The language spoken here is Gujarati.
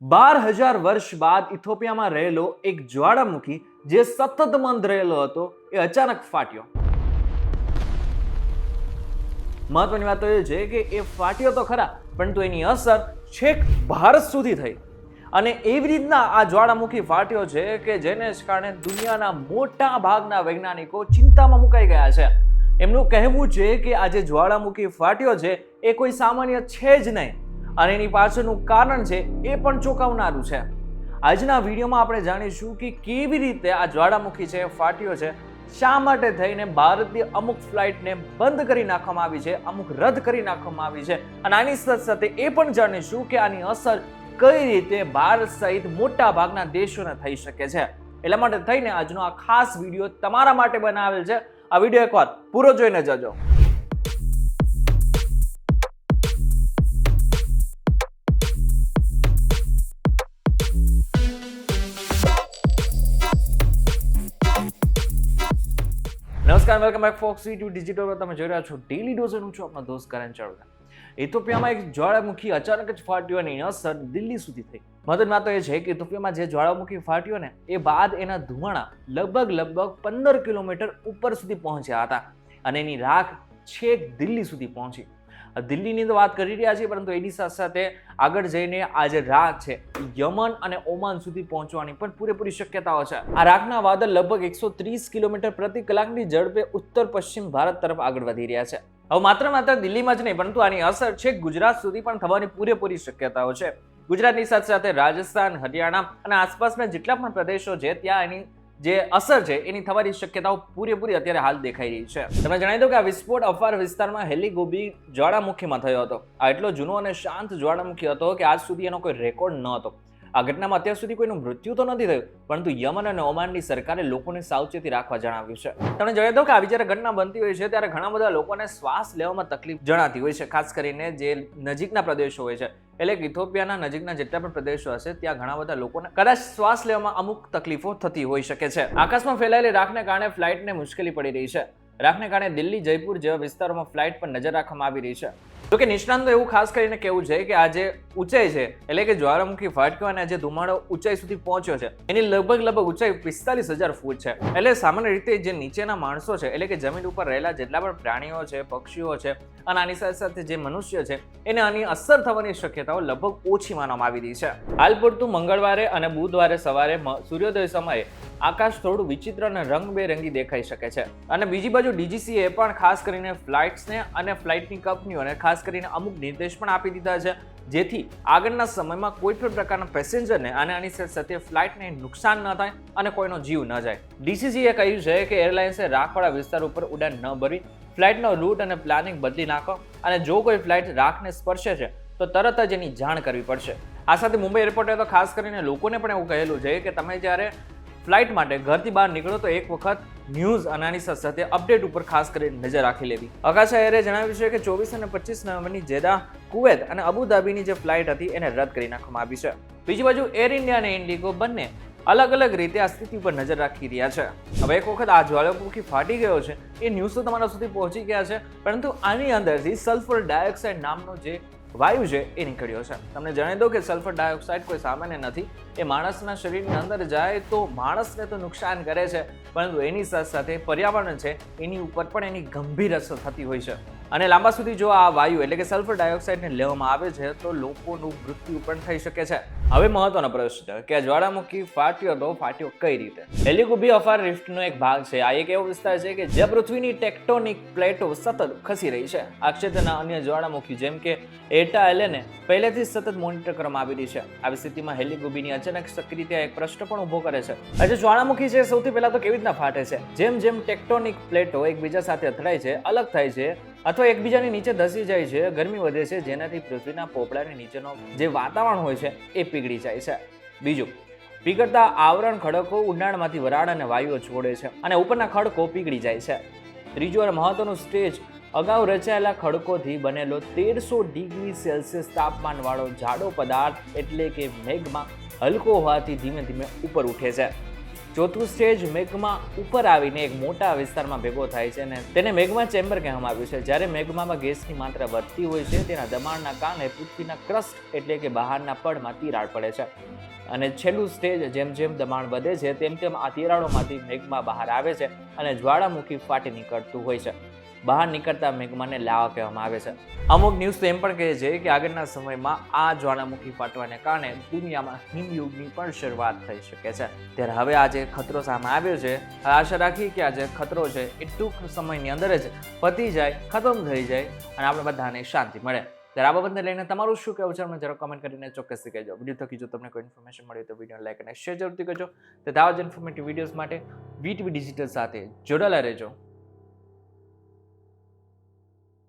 12,000 વર્ષ બાદ ઇથોપિયામાં રહેલો એક જ્વાળામુખી જે સતત મંદ રહેલો હતો એ અચાનક ફાટ્યો. મહત્વની વાત તો એ છે કે એ ફાટ્યો તો ખરા, પરંતુ એની અસર છેક ભારત સુધી થઈ. અને એવી રીતના આ જ્વાળામુખી ફાટ્યો છે કે જેને કારણે દુનિયાના મોટા ભાગના વૈજ્ઞાનિકો ચિંતામાં મુકાઈ ગયા છે. એમનું કહેવું છે કે આ જે જ્વાળામુખી ફાટ્યો છે એ કોઈ સામાન્ય છે જ નહીં, અને એની પાછળનું કારણ છે એ પણ ચોંકાવનારું છે. આજના વિડીયોમાં આપણે જાણીશું કે કેવી રીતે આ જ્વાળામુખી છે ફાટ્યો છે, શા માટે થઈને ભારતની અમુક ફ્લાઇટને બંધ કરી નાખવામાં આવી છે, અમુક રદ કરી નાખવામાં આવી છે, અને આની સાથે સાથે એ પણ જાણીશું કે આની અસર કઈ રીતે ભારત સહિત મોટા ભાગના દેશોને થઈ શકે છે. એટલા માટે થઈને આજનો આ ખાસ વિડીયો તમારા માટે બનાવેલ છે. આ વિડીયો એકવાર પૂરો જોઈને જજો. નમસ્કાર, welcome back Fox YouTube digital પર તમે જોઈ રહ્યા છો ડેલી ડોઝ. હું છું આપનો દોસ્ત કરણ ચાવડા. ઇથોપિયામાં એક જ્વાળામુખી અચાનક જ ફાટ્યો અને એની અસર દિલ્હી સુધી થઈ. મહત્વની વાત તો એ છે કે ઇથોપિયામાં જે જ્વાળામુખી ફાટ્યો ને એ બાદ એના ધુમાડા લગભગ 15 કિલોમીટર ઉપર સુધી પહોંચ્યા હતા, અને એની રાખ છેક દિલ્હી સુધી પહોંચી. દિલ્હીની તો વાત કરી રહ્યા છીએ, પરંતુ એની સાથે સાથે આગળ જઈને આ જે રાખ છે યમન અને ઓમાન સુધી પહોંચવાની પણ પૂરેપૂરી શક્યતાઓ છે. આ રાખના વાદળ લગભગ 130 કિલોમીટર પ્રતિ કલાકની ઝડપે ઉત્તર પશ્ચિમ ભારત તરફ આગળ વધી રહ્યા છે. હવે માત્ર દિલ્હીમાં જ નહીં, પરંતુ આની અસર છેક ગુજરાત સુધી પણ થવાની પૂરેપૂરી શક્યતાઓ છે. ગુજરાતની સાથે સાથે રાજસ્થાન, હરિયાણા અને આસપાસના જેટલા પણ પ્રદેશો છે ત્યાં એની જે અસર છે એની થવાની શક્યતાઓ પૂરેપૂરી અત્યારે હાલ દેખાઈ રહી છે. તમને જણાવી દઉં કે આ વિસ્ફોટ અફાર વિસ્તારમાં હેલિગોબી જ્વાળામુખીમાં થયો હતો. આ એટલો જૂનો અને શાંત જ્વાળામુખી હતો કે આજ સુધી એનો કોઈ રેકોર્ડ ન હતો. આ ઘટનામાં અત્યાર સુધી કોઈનું મૃત્યુ તો નથી થયું, પરંતુ યમન અને ઓમાનની સરકારે લોકોને સાવચેતી રાખવા જણાવ્યું છે. તમને જણાવી દઉં કે આવી જ્યારે ઘટના બનતી હોય છે ત્યારે ઘણા બધા લોકોને શ્વાસ લેવામાં તકલીફ જણાતી હોય છે, ખાસ કરીને જે નજીકના પ્રદેશો હોય છે. એટલે કે ઇથોપિયાના નજીકના જેટલા પણ પ્રદેશો હશે ત્યાં ઘણા બધા લોકોને કદાચ શ્વાસ લેવામાં અમુક તકલીફો થતી હોઈ શકે છે. આકાશમાં ફેલાયેલી રાખને કારણે ફ્લાઇટને મુશ્કેલી પડી રહી છે. રાખને કારણે દિલ્હી, જયપુર જેવા વિસ્તારોમાં ફ્લાઇટ પર નજર રાખવામાં આવી રહી છે. જોકે નિષ્ણાંતો એવું ખાસ કરીને કહેવું છે કે આ જે ઊંચાઈ છે, એટલે કે જ્વાળામુખી ફાટ્યો અને જે ધુમાડો ઊંચાઈ સુધી પહોંચ્યો છે એની લગભગ ઊંચાઈ 45,000 ફૂટ છે. એટલે સામાન્ય રીતે જે નીચેના માણસો છે, એટલે કે જમીન ઉપર રહેલા જેટલા પણ પ્રાણીઓ છે, પક્ષીઓ છે, અને આની સાથે સાથે જે મનુષ્ય છે એને આની અસર થવાની શક્યતાઓ લગભગ ઓછી માનવામાં આવી રહી છે. હાલ પૂરતું મંગળવારે અને બુધવારે સવારે સૂર્યોદય સમયે આકાશ થોડું વિચિત્ર અને રંગબેરંગી દેખાઈ શકે છે. અને બીજી બાજુ ડીજીસીએ પણ ખાસ કરીને ફ્લાઇટ્સને અને ફ્લાઇટની કંપનીઓને ખાસ કરીને અમુક નિર્દેશ પણ આપી દીધા છે, જેથી આગળના સમયમાં કોઈ પણ પ્રકારના પેસેન્જરને અને આની સાથે ફ્લાઇટને નુકસાન ન થાય અને કોઈનો જીવ ન જાય. ડીસીસીએ કહ્યું છે કે એરલાઇન્સે રાખવાળા વિસ્તાર ઉપર ઉડાન ન ભરી ફ્લાઇટનો રૂટ અને પ્લાનિંગ બદલી નાખો, અને જો કોઈ ફ્લાઇટ રાખને સ્પર્શે છે તો તરત જ એની જાણ કરવી પડશે. આ સાથે મુંબઈ એરપોર્ટે તો ખાસ કરીને લોકોને પણ એવું કહેલું છે કે તમે જ્યારે ફ્લાઇટ માટે ઘરથી બહાર નીકળો તો એક વખત ન્યૂઝ અને આની સાથે અપડેટ ઉપર ખાસ કરીને નજર રાખી લેવી. આકાશા એરે જણાવ્યું છે કે 24 અને 25 નવેમ્બરની જેદા, કુવૈત અને અબુધાબીની જે ફ્લાઇટ હતી એને રદ કરી નાખવામાં આવી છે. બીજી બાજુ એર ઇન્ડિયા અને ઇન્ડિગો બંને અલગ રીતે આ સ્થિતિ પર નજર રાખી રહ્યા છે. હવે એક વખત આ જ્વાળામુખી ફાટી ગયો છે એ ન્યૂઝ તો તમારા સુધી પહોંચી ગયા છે, પરંતુ આની અંદરથી સલ્ફર ડાયોક્સાઇડ નામનો જે વાયુ છે એ નીકળ્યો છે. તમને જણાવી દઉં કે સલ્ફર ડાયોક્સાઇડ કોઈ સામાન્ય નથી. એ માણસના શરીરની અંદર જાય તો માણસને તો નુકસાન કરે છે, પરંતુ એની સાથે પર્યાવરણ છે એની ઉપર પણ એની ગંભીર અસર થતી હોય છે. અને લાંબા સુધી જો આ વાયુ એટલે કે સલ્ફર ડાયોક્સાઇડને લેવામાં આવે છે તો લોકોનું મૃત્યુ પણ થઈ શકે છે. હવે મહત્વનો પ્રશ્ન કે આ જ્વાળામુખી ફાટ્યો કઈ રીતે? હેલિગોબી અફાર રિફ્ટનો એક ભાગ છે. આ એક એવો વિસ્તાર છે કે જ્યાં પૃથ્વીની ટેક્ટોનિક પ્લેટો સતત ખસી રહી છે. આ ક્ષેત્રના અન્ય જ્વાળામુખી જેમ કે એટા એલેને પહેલેથી સતત મોનિટર કરવામાં આવી રહી છે. આવી સ્થિતિમાં હેલિગોબીની અચાનક સક્રિયતા એક પ્રશ્ન પણ ઉભો કરે છે. આ જે જ્વાળામુખી છે સૌથી પહેલા તો કેવી રીતના ફાટે છે? જેમ ટેક્ટોનિક પ્લેટો એકબીજા સાથે અથડાય છે, અલગ થાય છે અથવા એકબીજાની નીચે ધસી જાય છે, ગરમી વધે છે, જેનાથી પૃથ્વીના પોપડાની નીચેનો જે વાતાવરણ હોય છે એ પીગળી જાય છે. બીજું, પીગળતા આવરણ ખડકો ઊંડાણમાંથી વરાળ અને વાયુઓ છોડે છે અને ઉપરના ખડકો પીગળી જાય છે. ત્રીજું અને મહત્વનું સ્ટેજ, અગાઉ રચાયેલા ખડકોથી બનેલો 1300 ડિગ્રી સેલ્સિયસ તાપમાનવાળો જાડો પદાર્થ એટલે કે મેગ્મા હલકો હોવાથી ધીમે ધીમે ઉપર ઉઠે છે. ચોથું સ્ટેજ મેગ્મા ઉપર આવીને એક મોટા વિસ્તારમાં ભેગો થાય છે અને તેને મેગ્મા ચેમ્બર કહેવામાં આવ્યું છે. જ્યારે મેગ્મામાં ગેસની માત્રા વધતી હોય છે તેના દબાણના કારણે પૃથ્વીના ક્રસ્ટ એટલે કે બહારના પડમાં તિરાડ પડે છે. અને છેલ્લું સ્ટેજ જેમ જેમ દબાણ વધે છે તેમ તેમ આ તિરાડોમાંથી મેગ્મા બહાર આવે છે અને જ્વાળામુખી ફાટી નીકળતું હોય છે. બહાર નીકળતા મેગ્માને લાવા કહેવામાં આવે છે. અમુક ન્યૂઝ તો એમ પણ કહે છે કે આગળના સમયમાં આ જ્વાળામુખી ફાટવાને કારણે દુનિયામાં હિમયુગની પણ શરૂઆત થઈ શકે છે. ત્યારે હવે આ જે ખતરો સામે આવ્યો છે, આશા રાખી કે આ જે ખતરો છે એ ટૂંક સમયની અંદર જ પતી જાય, ખતમ થઈ જાય અને આપણે બધાને શાંતિ મળે. ત્યારે આ બાબતને લઈને તમારું શું કહેવું છે મને જરૂર કમેન્ટ કરીને ચોક્કસથી કહેજો. વિડીયો થકી જો તમને કોઈ ઇન્ફોર્મેશન મળી તો વિડીયો લાઈક અને શેર જરૂરથી કરજો. તો આવા જ ઇન્ફોર્મેટિવ વિડીયોઝ માટે વીટીવી ડિજિટલ સાથે જોડાયેલા રહેજો.